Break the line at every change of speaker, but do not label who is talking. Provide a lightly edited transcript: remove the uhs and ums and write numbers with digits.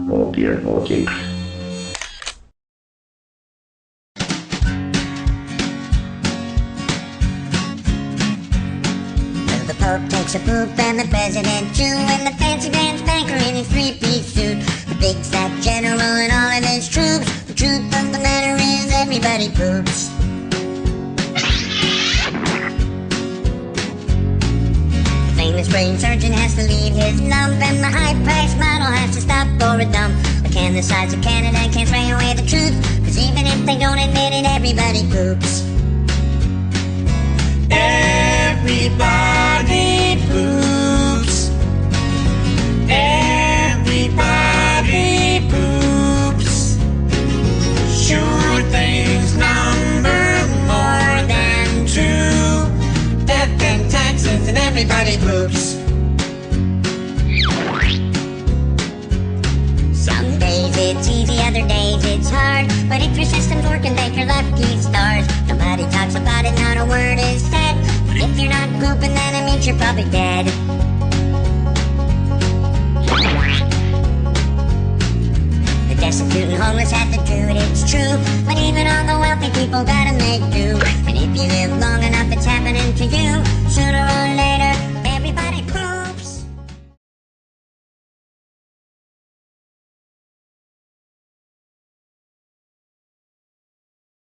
Oh dear, okay.
The Pope takes a poop and the President too, and the fancy pants banker in his three-piece suit, the big fat general and all of his troops. The truth of the matter is everybody poops. The famous brain surgeon has to leave his lump, and the high-priced model has to stop for a dump. But can the size of Canada can't spray away the truth, cause even if they don't admit it, everybody poops.
Everybody poops. Everybody poops. Sure things number more than two. Death and taxes and everybody poops.
Some days it's easy, other days it's hard, but if your system's working, thank your lucky stars. Nobody talks about it, not a word is said. But if you're not pooping, then it means you're probably dead. The destitute and homeless have to do it, it's true, but even all the wealthy people gotta make do. And if you live long enough, it's happening to you. Sooner or later